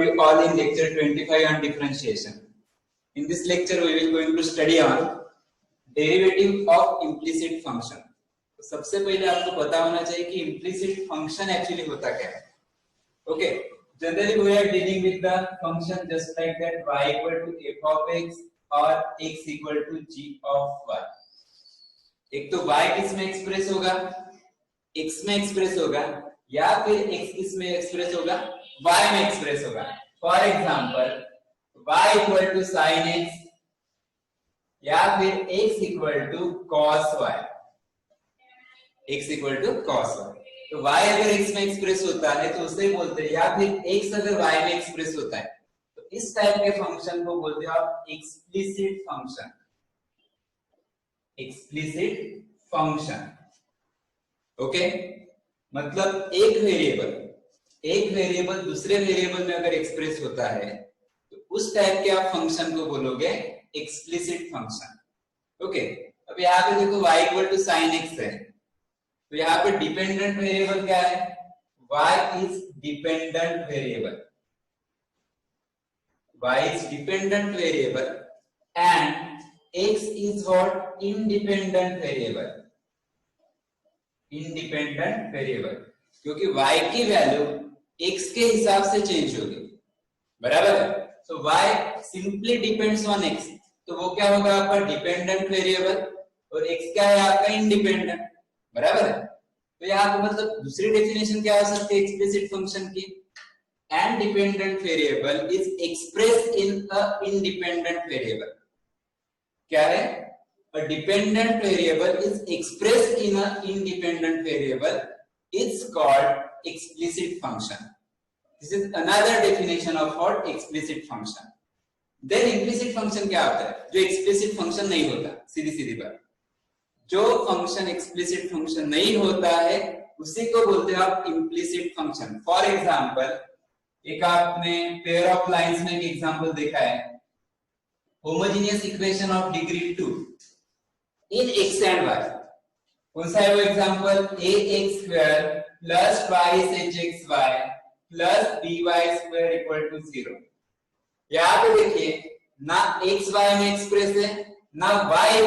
You all in lecture 25 on differentiation. In this lecture, we will going to study on derivative of implicit function. तो सबसे पहले आपको पता होना चाहिए कि implicit function actually होता क्या है. Okay, generally we are dealing with the function just like that y equal to f of x or x equal to g of y. एक तो y किस में एक्सप्रेस होगा, x में एक्सप्रेस होगा, या फिर x किस में एक्सप्रेस होगा, y में एक्सप्रेस होगा. For example y equal to sin x या फिर x equal to cos y. x equal to cos y. तो y अगर x में एक्सप्रेस होता है तो उसे बोलते हैं, या फिर x अगर y में एक्सप्रेस होता है तो इस टाइप के फंक्शन को बोलते हैं आप explicit function. Explicit function. Okay, मतलब एक वेरिएबल दूसरे वेरिएबल में अगर एक्सप्रेस होता है तो उस टाइप के आप फंक्शन को बोलोगे एक्सप्लिसिट फंक्शन. ओके, अब यहाँ पे देखो y equal to sine x है, तो यहाँ पे डिपेंडेंट वेरिएबल क्या है, y is dependent variable. y is dependent variable and x is what, independent variable. Independent variable क्योंकि y की वैल्यू x के हिसाब से चेंज होगी, बराबर है. सो y simply depends on x, तो वो क्या होगा आपका डिपेंडेंट वेरिएबल, और x क्या है आपका इंडिपेंडेंट, बराबर है. तो यहाँ पे मतलब दूसरी डेफिनेशन क्या हो सकती है एक्सप्लिसिट फंक्शन की, an dependent variable is express in a independent variable. क्या है, a dependent variable is expressed in an independent variable. It's called explicit function. This is another definition of what explicit function. Then implicit function क्या होता है, जो explicit function नहीं होता. सीधी बात, जो function explicit function नहीं होता है उसी को बोलते हैं आप implicit function. For example, एक आपने pair of lines में एक example देखा है, homogeneous equation of degree 2 in x and y. कौन सा है वो example, ax square plus twice hxy plus by square equal to 0. यहाँ पे देखिए ना xy में एक्सप्रेस है ना y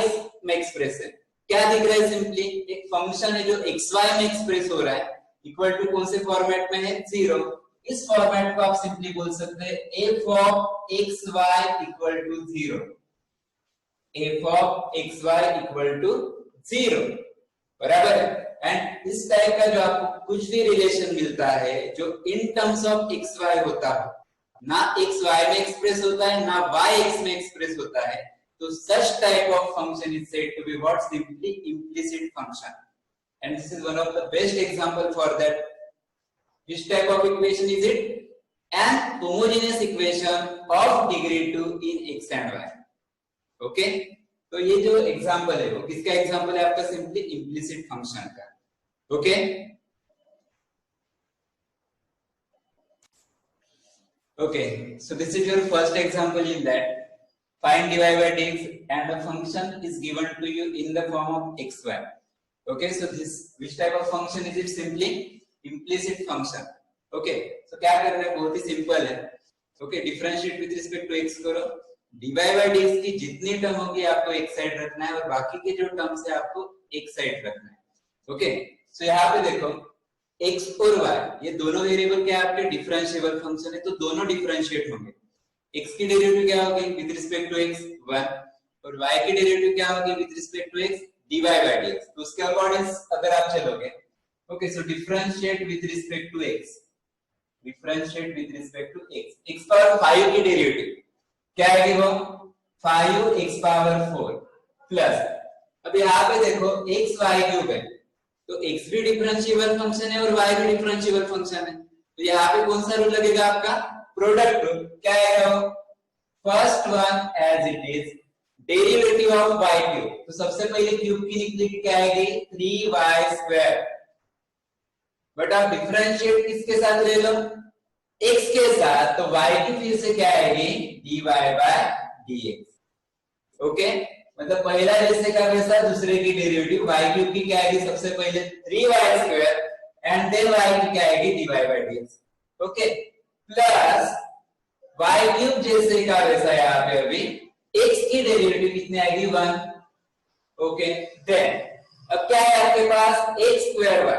में एक्सप्रेस है. क्या दिख रहा है, सिंपली एक फंक्शन है जो xy में एक्सप्रेस हो रहा है, इक्वल टू कौन से फॉर्मेट में है, 0. इस फॉर्मेट को आप सिंपली बोल सकते हैं f of xy equal to 0. f of xy equal to 0, बराबर है. एंड इस टाइप का जो आपको कुछ भी रिलेशन मिलता है जो इन टर्म्स ऑफ xy होता है, ना xy में एक्सप्रेस होता है ना yx में एक्सप्रेस होता है, तो such type of function is said to be what, simply implicit function. And this is one of the best example for that. Which type of equation is it? An homogeneous equation of degree 2 in x and y. Okay, तो ये जो example है वो किसका example है आपका, simply implicit function का. Okay, okay, so this is your first example in that find dy by dx and the function is given to you in the form of xy. Okay, so this which type of function is it, simply implicit function. Okay, so क्या करना है, बहुत ही simple है. Okay, differentiate with respect to x करो, dy by dx की जितनी term होगी आपको एक साइड रखना है और बाकी के जो टर्म्स है आपको एक साइड रखना है. ओके, सो यहाँ पे देखो x और y ये दोनों वेरिएबल क्या है आपके डिफरेंशिएबल फंक्शन है, तो दोनों डिफरेंशिएट होंगे. x की डेरिवेटिव क्या होगी विद रिस्पेक्ट टू x 1, और y की डेरिवेटिव क्या होगी with respect to x dy by dx. तो उसके अकॉर्डिंग अगर आप चलोगे, okay, so differentiate with respect to x, differentiate with respect to x power 5 की डेरिवेटिव क्या है वो 5x पावर 4 प्लस, अब यहाँ पे देखो x y क्यूब है, तो x भी डिफरेंशिएबल फंक्शन है और y भी डिफरेंशिएबल फंक्शन है, तो यहाँ पे कौन सा रूल लगेगा आपका, प्रोडक्ट रूल. क्या है वो, first one as it is derivative of y cube, तो सबसे पहले क्यूब की निकली क्या आएगी 3y स्क्वायर, बट आप डिफरेंशिएट किसके साथ ले लो, x के साथ, तो y की फिर से क्या आएगी dy by dx. ओके, मतलब पहला जैसे का वैसा दूसरे की डेरिवेटिव y क्यूब की क्या आएगी, सबसे पहले 3y square and then y की क्या आएगी dy by dx. Okay, plus y cube जैसे का वैसा यहाँ पे अभी एक्स की डेरिवेटिव कितनी आएगी 1। ओके देन अब क्या है आपके पास एक्स स्क्वायर वाई,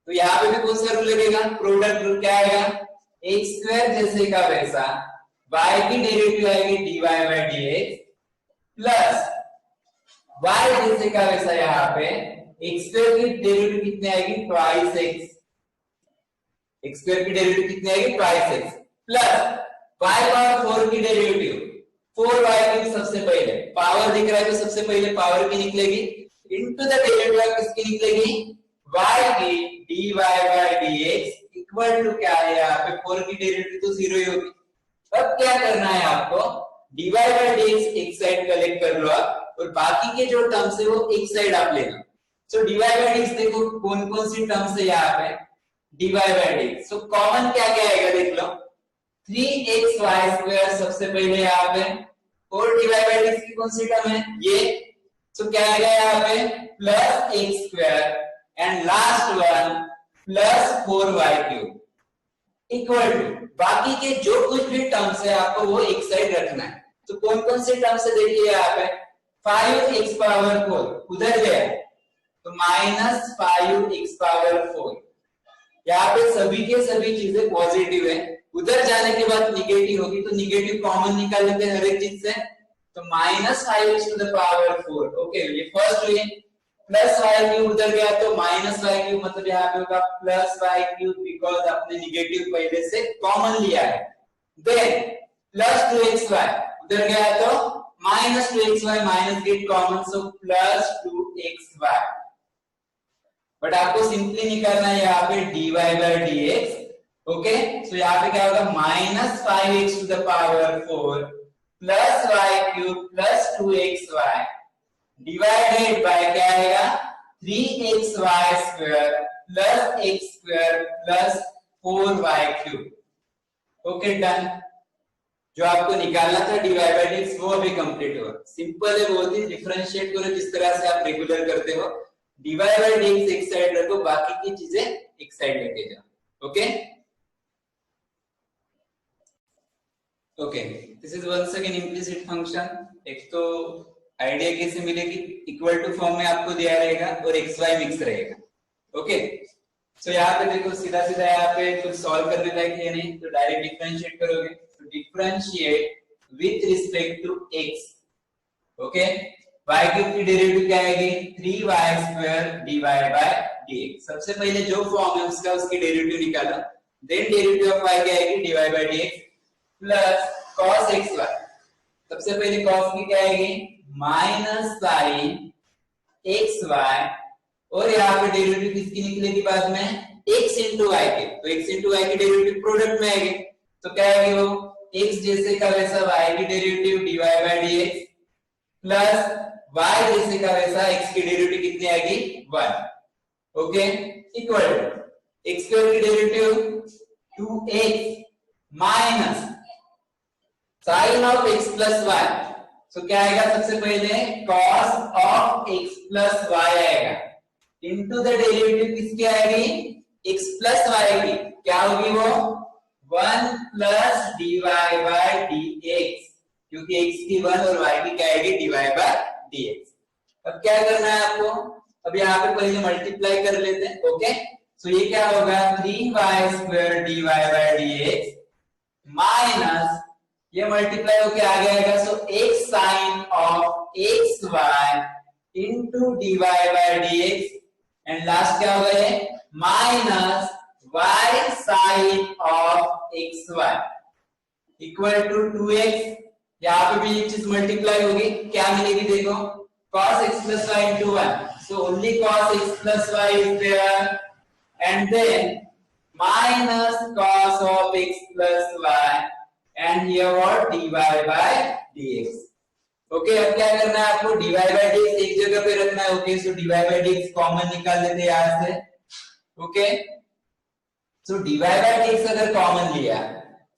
तो यहाँ पे भी कौन सा रूल लगेगा, प्रोडक्ट रूल। क्या आएगा, एक्स स्क्वायर जैसे का वैसा वाई की डेरिवेटिव आएगी dy by dx plus y जैसे का वैसा यहाँ पे एक्स स्क्वायर की डेरिवेटिव कितनी आएगी ट्वाइस एक्स, एक्स स्क्वायर की डेरिवेटिव कितनी आएगी twice x plus y power 4 की डेरिवेटिव 4y की सबसे पहले पावर दिख रहा है तो सबसे पहले पावर की निकलेगी इनटू द डेरिवेटिव किसकी निकलेगी y की dy by dx equal to क्या है यहाँ पे 4 की डेरिवेटिव तो 0 ही होगी। अब क्या करना है आपको, dy बाय dx एक साइड कलेक्ट कर लो आप और बाकी के जो टर्म्स है वो एक साइड आप लेना। सो dy बाय dx देखो कौन कौन सी टर्म्स है यहाँ पे dy by dx। So common क्या क्या आएगा देख लो, 3xy स्क्वायर सबसे पहले यहाँ पे और dy बाय dx की कौन सी टर्म है ये, सो क्या आएगा यहाँ पे plus x square and last one plus 4y cube equal to बाकी के जो कुछ भी टर्म्स है आपको वो एक साइड रखना है। तो कौन कौन से टर्म्स है देखिए यहाँ पे 5x पावर 4 उधर गया तो माइनस 5x पावर 4, यहाँ पे सभी के सभी चीजें पॉजिटिव है, उधर जाने के बाद निगेटिव होगी तो निगेटिव कॉमन निकाल लेते हैं हर एक चीज से, तो minus 5x to the power 4। Okay ये फर्स्ट हुई, प्लस y क्यूब उधर गया तो माइनस y क्यूब मतलब यहाँ पे होगा प्लस y क्यूब बिकॉज आपने निगेटिव पहले से कॉमन लिया है। देन प्लस 2xy उधर गया तो minus 2xy minus get common so plus 2xy, but आपको सिंपली निकालना है यहाँ पे dy by dx। Okay so यहाँ पे क्या होगा minus 5x to the power 4 plus y cube plus 2xy divided by क्या आएगा 3xy square plus x square plus 4y cube. Okay done, जो आपको निकालना था dy बाय dx वो अभी कंप्लीट हुआ। सिंपल है बहुत ही, डिफरेंशिएट करो जिस तरह से आप रेगुलर करते हो, dy बाय dx एक साइड रखो बाकी की चीजें एक साइड लेके जाओ। Okay okay this is once again implicit function. एक तो आइडिया कैसे मिलेगी, इक्वल टू फॉर्म में आपको दिया रहेगा और xy मिक्स रहेगा। ओके सो यहाँ पे देखो सीधा सीधा यहाँ पे कुछ सॉल्व करने लायक है नहीं, तो डायरेक्ट डिफरेंशिएट करोगे, तो differentiate with respect to x। Okay y cube की डेरिवेटिव क्या आएगी 3y square dy by dx, सबसे पहले जो फॉर्म है उसका उसकी डेरिवेटिव निकालो, देन डेरिवेटिव ऑफ y क्या आएगी dy by dx plus cos xy, सबसे पहले cos की क्या आएगी माइनस साइन xy और यहाँ पे डेरिवेटिव किसकी निकलेगी बाद में x इंटू y के, तो x इंटू y की डेरिवेटिव प्रोडक्ट में आएगी तो क्या आएगी वो x जैसे का वैसा y की derivative dy by dx plus y जैसे का वैसा x की डेरिवेटिव कितनी आएगी 1। Okay equal to x square की derivative 2x minus sine of x plus y, तो क्या आएगा सबसे पहले cos of x plus y आएगा इनटू द डेरिवेटिव किसकी आएगी x प्लस y की, क्या होगी वो 1 प्लस dy बाय dx, क्योंकि x की 1 और y की क्या आएगी dy बाय dx। अब क्या करना है आपको, अब यहाँ पे पहले मल्टीप्लाई कर लेते हैं। ओके सो ये क्या होगा 3y square dy by dx minus ये मल्टीप्लाई होके आगे आएगा, सो x sine of xy into dy by dx and last क्या होगा ये minus y sine of xy equal to 2x। यहाँ पे भी ये चीज मल्टीप्लाई होगी, क्या मिलेगी देखो cos x plus y into 1, so only cos x plus y is there and then minus cos of x plus y and here what dy by dx। Okay अब क्या करना है आपको dy by dx एक जगह पे रखना है। Okay so dy by dx common निकाल लेते हैं यहाँ से। Okay so dy by dx अगर कॉमन लिया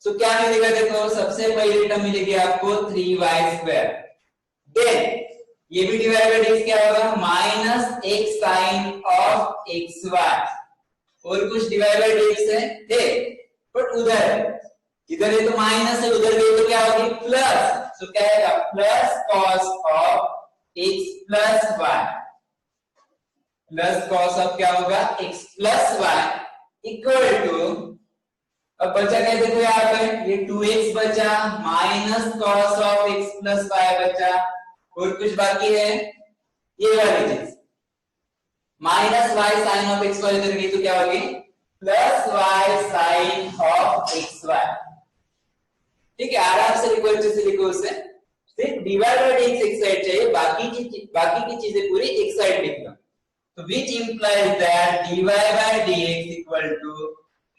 तो क्या मिलेगा देखो, सबसे पहली टर्म मिलेगी आपको 3y स्क्वायर, देन ये भी dy by dx क्या होगा minus x sine of xy और कुछ dy by dx है बट उधर इधर ये तो माइनस है, उधर गई तो क्या होगी प्लस, तो क्या आएगा plus cos of x plus y, plus cos of क्या होगा x plus y equal to, अब बचा क्या देखो यहाँ पे ये 2x बचा minus cos of x plus y बचा, और कुछ बाकी है ये वाली चीज minus y sine of x y, इधर गई तो क्या होगी plus y sine of x y. ठीक है, आराम से लिखो, अच्छे से लिखो, उसे सिर्फ डिवाइड बाय dx एक साइड चाहिए, बाकी की चीजें पूरी एक साइड लिख लो। तो which implies that dy by dx equal to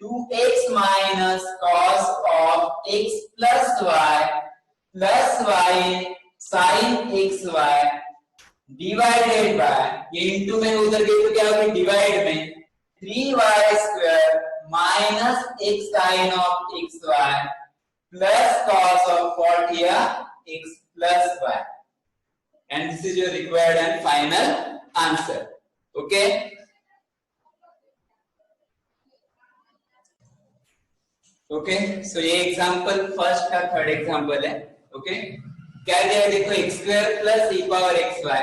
2x minus cos of x plus y sin xy divided by, ये इंटू में उधर गई तो क्या होगी डिवाइड में 3y square minus x sin of xy plus cos of what here x plus y, and this is your required and final answer. Okay, okay so ये example first का थर्ड एग्जांपल है। Okay क्या दिया है देखो x square plus e power xy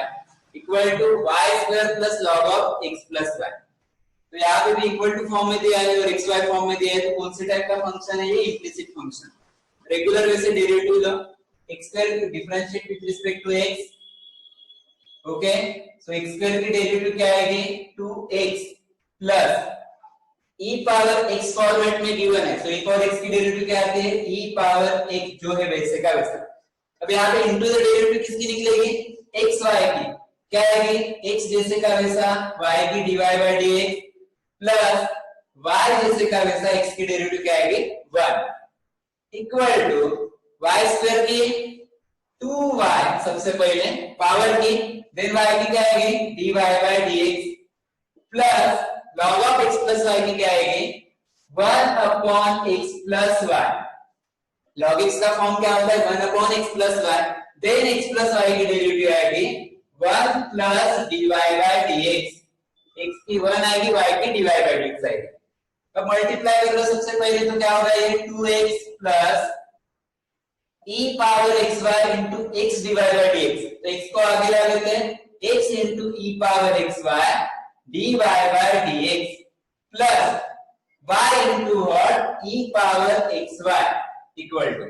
equal to y square plus log of x plus y, तो यहाँ पे भी इक्वल टू फॉर्म में दिया है और xy फॉर्म में दिया है, तो कौन से टाइप का फंक्शन है ये इंप्लिसिट फंक्शन, रेगुलर वे से डेरिवेटिव लो, x square differentiate with respect to x। Okay so x square की डेरिवेटिव क्या आएगी 2x plus e power x format में गिवन है, तो e पावर x की डेरिवेटिव क्या आती है e पावर x जो है वैसे का वैसा। अब यहाँ पे इनटू द डेरिवेटिव किसकी निकलेगी x y की, क्या आएगी x जैसे का वैसा y की divide by dx plus y जैसे का वैसा x की डेरिवेटिव क्या आएगी 1 इक्वल टू y स्क्वायर की 2y सबसे पहले पावर की, देन y की क्या आएगी dy by dx plus log of x plus y की क्या आएगी 1 upon x plus y, log x का फॉर्म क्या होता है 1 upon x plus y, then x plus y की डेरिवेटिव आएगी 1 plus dy by dx, x की 1 आएगी y की dy बाय dx आएगी। अब मल्टीप्लाई कर लो सबसे पहले, तो क्या होगा ये 2x plus e power xy into x divide by dx, तो x को आगे ला लेते हैं x into e power xy dy by dx plus y into what e power xy equal to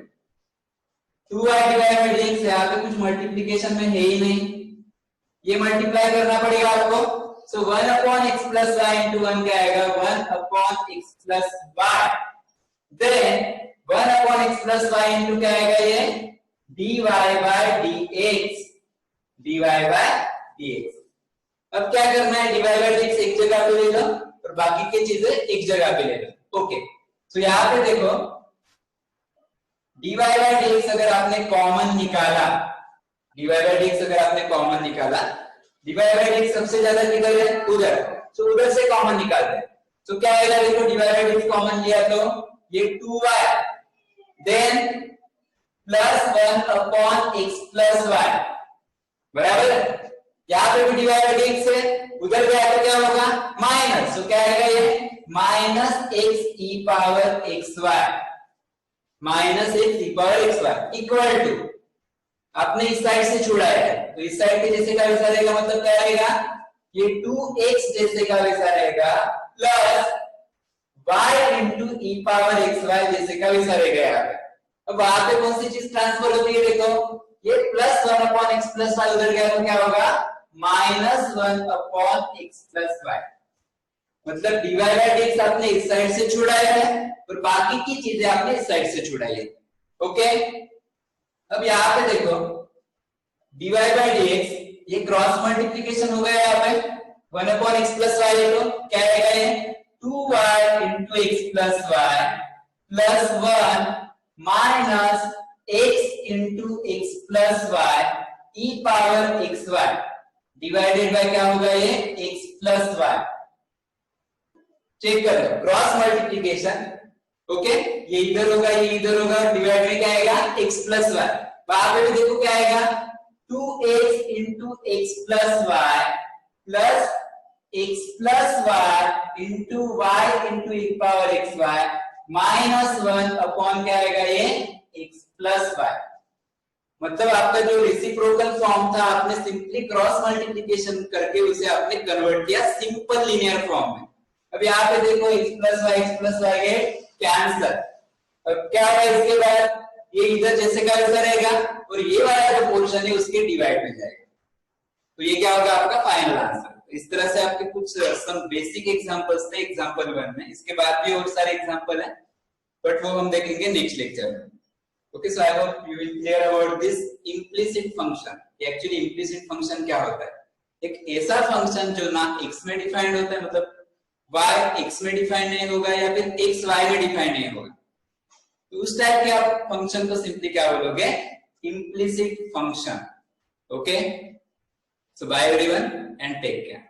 2y divided by dx, यहाँ पे कुछ multiplication में है ही नहीं, ये मल्टीप्लाई करना पड़ेगा आपको, so 1 upon x plus y into 1 क्या आएगा 1 upon x plus y, then 1 upon x plus y into क्या आएगा ये dy by dx। अब क्या करना है डिवाइड बाय dx एक जगह पे ले लो और बाकी की चीजें एक जगह पे ले लो। ओके तो यहाँ पे देखो dy बाय dx अगर आपने कॉमन निकाला, dy बाय dx अगर आपने कॉमन निकाला, dy बाय dx सबसे ज्यादा किधर है उधर, तो उधर से कॉमन निकालते हैं, तो क्या आएगा देखो dy बाय dx कॉमन लिया तो ये 2y then plus 1 upon x plus y बराबर है, यहाँ पे भी डिवाइड बाय dx है, उधर गया तो क्या होगा माइनस, तो क्या आएगा ये minus x e power xy, minus x e power xy equal to, आपने इस साइड से छुड़ाया है तो इस साइड के जैसे का वैसा रहेगा, मतलब क्या रहेगा ये 2x जैसे का वैसा रहेगा plus y into e power xy जैसे का वैसा रहेगा यहाँ पे। अब वहां पे कौन सी चीज ट्रांसफर होती है देखो, ये plus 1 upon x plus y उधर गया तो क्या होगा minus 1 upon x plus y, मतलब dy बाय dx आपने इस साइड से छुड़ाया है और बाकी की चीजें आपने इस साइड से छुड़ाई है। ओके अब यहाँ पे देखो dy बाय dx ये क्रॉस मल्टीप्लिकेशन हो गया यहाँ पे 1 अपॉन x प्लस y ले लो, क्या आएगा ये 2y into x plus y plus 1 minus x into x plus y e power xy divided by क्या होगा ये x प्लस y। चेक कर लो क्रॉस मल्टीप्लिकेशन, ओके ये इधर होगा ये इधर होगा, डिवाइड में क्या आएगा x प्लस y, वहां पे भी देखो क्या आएगा 2x into x plus y plus x plus y into y into e power xy -1 upon क्या आएगा ये x प्लस वाई। मतलब आपका जो रेसिप्रोकल फॉर्म था आपने सिंपली क्रॉस मल्टीप्लिकेशन करके उसे आपने कन्वर्ट किया सिंपल लीनियर फॉर्म में। अब यहाँ पे देखो x plus y get cancel. अब क्या होगा इसके बाद ये इधर जैसे का वैसा रहेगा और ये वाला जो पोर्शन है उसके डिवाइड में जाएगा। तो ये क्या होगा आपका फाइनल आंसर। इस तरह से आपके कुछ सम बेसिक एग्जांपल्स थे एग्जांपल 1 में। इसके बाद भी और सारे एग्जांपल हैं बट वो हम देखेंगे नेक्स्ट लेक्चर में। Okay, so I hope you will clear about this implicit function. Actually implicit function क्या होता है? एक ऐसा फंक्शन जो ना x में डिफाइंड होता है, मतलब y x में डिफाइंड नहीं होगा या फिर x y में डिफाइंड नहीं होगा, तो उस टाइप के आप फंक्शन को सिंपली क्या बोलोगे? implicit function. Okay, so bye everyone and take care.